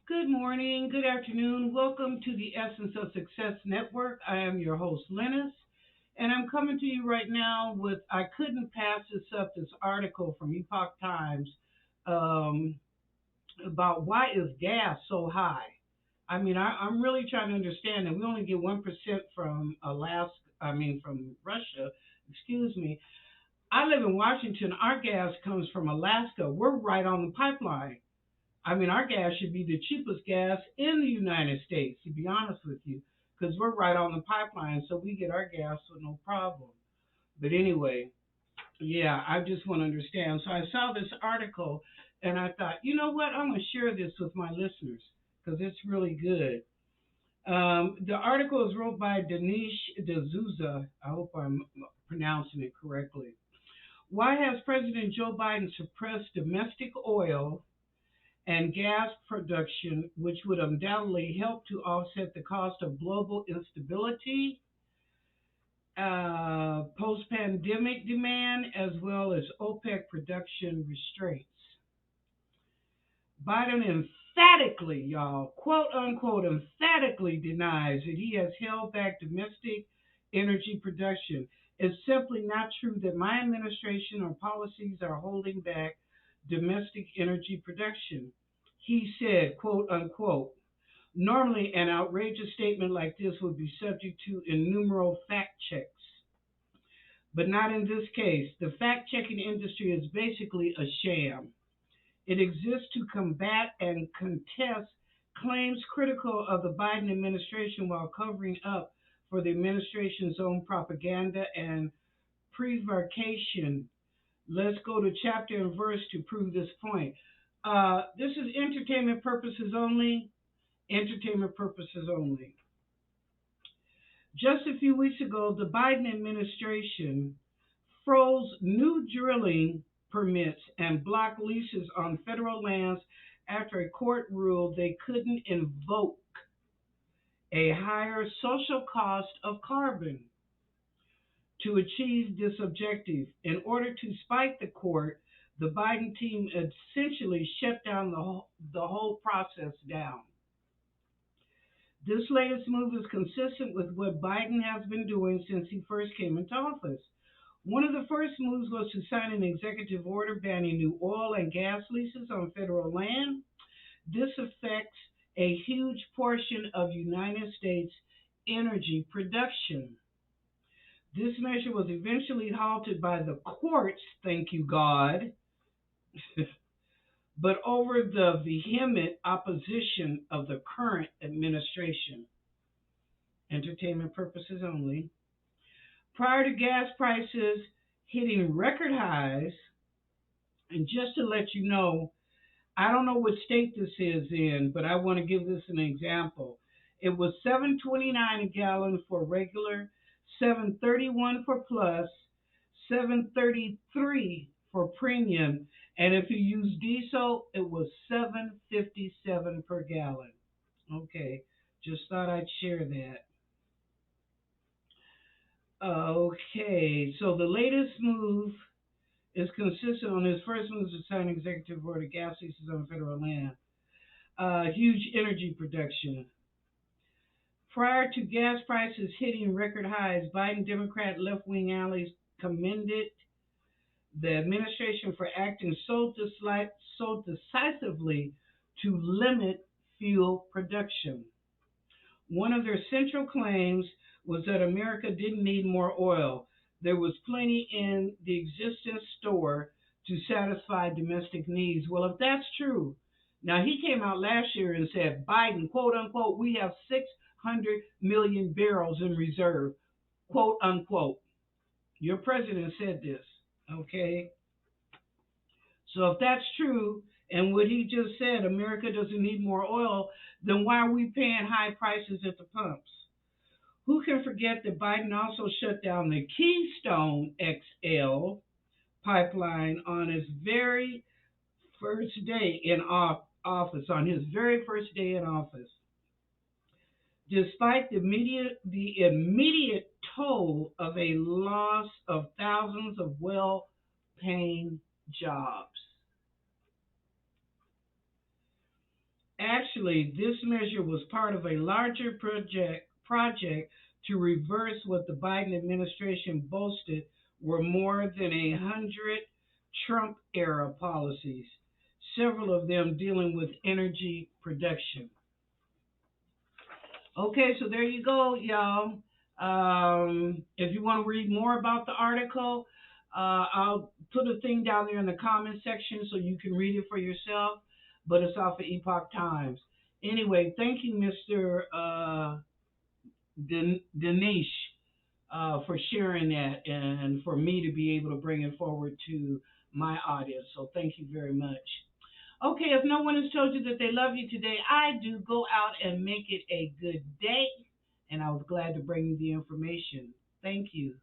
Good morning, good afternoon. Welcome to the Essence of Success Network. I am your host, Lennis, and I'm coming to you right now with I couldn't pass this article from Epoch Times um, about why is gas so high. I'm really trying to understand that we only get 1% from from Russia, excuse me. I live in Washington. Our gas comes from Alaska. We're right on the pipeline. Our gas should be the cheapest gas in the United States, to be honest with you, because we're right on the pipeline, so we get our gas with no problem. But anyway, yeah, I just want to understand. So I saw this article and I thought, you know what? I'm going to share this with my listeners because it's really good. The article is wrote by Dinesh D'Souza. I hope I'm pronouncing it correctly. Why has President Joe Biden suppressed domestic oil and gas production, which would undoubtedly help to offset the cost of global instability, post pandemic demand, as well as OPEC production restraints? Biden emphatically, y'all, quote unquote, emphatically denies that he has held back domestic energy production. It's simply not true that my administration or policies are holding back domestic energy production. He said, quote unquote, normally an outrageous statement like this would be subject to innumerable fact checks, but not in this case. The fact checking industry is basically a sham. It exists to combat and contest claims critical of the Biden administration while covering up for the administration's own propaganda and prevarication. Let's go to chapter and verse to prove this point. This is entertainment purposes only. Entertainment purposes only. Just a few weeks ago, the Biden administration froze new drilling permits and blocked leases on federal lands after a court ruled they couldn't invoke a higher social cost of carbon to achieve this objective. In order to spite the court, the Biden team essentially shut down the whole process down. This latest move is consistent with what Biden has been doing since he first came into office. One of the first moves was to sign an executive order banning new oil and gas leases on federal land. This affects a huge portion of United States energy production. This measure was eventually halted by the courts, thank you God, but over the vehement opposition of the current administration. Entertainment purposes only. Prior to gas prices hitting record highs, and just to let you know, I don't know what state this is in, but I want to give this an example. It was 7.29 a gallon for regular, 7.31 for plus, 7.33 for premium, and if you use diesel, it was 7.57 per gallon. Okay, just thought I'd share that. Okay, so the latest move is consistent on his first move to sign executive order gas leases on federal land. Huge energy production. Prior to gas prices hitting record highs, Biden Democrat left wing allies commended the administration for acting so decisively to limit fuel production. One of their central claims was that America didn't need more oil. There was plenty in the existing store to satisfy domestic needs. Well, if that's true, now he came out last year and said, Biden, quote unquote, we have 600 million barrels in reserve, quote unquote. Your president said this, okay? So if that's true, and what he just said, America doesn't need more oil, then why are we paying high prices at the pumps? Who can forget that Biden also shut down the Keystone XL pipeline on his very first day in office, on his very first day in office, despite the immediate toll of a loss of thousands of well-paying jobs. Actually, this measure was part of a larger project to reverse what the Biden administration boasted were more than 100 Trump era policies, several of them dealing with energy production. Okay, so there you go, y'all. If you want to read more about the article, I'll put a thing down there in the comment section so you can read it for yourself. But it's off of Epoch Times. Anyway, thank you, Mr. Dinesh, for sharing that and for me to be able to bring it forward to my audience. So thank you very much. Okay, if no one has told you that they love you today, I do. Go out and make it a good day. And I was glad to bring you the information. Thank you.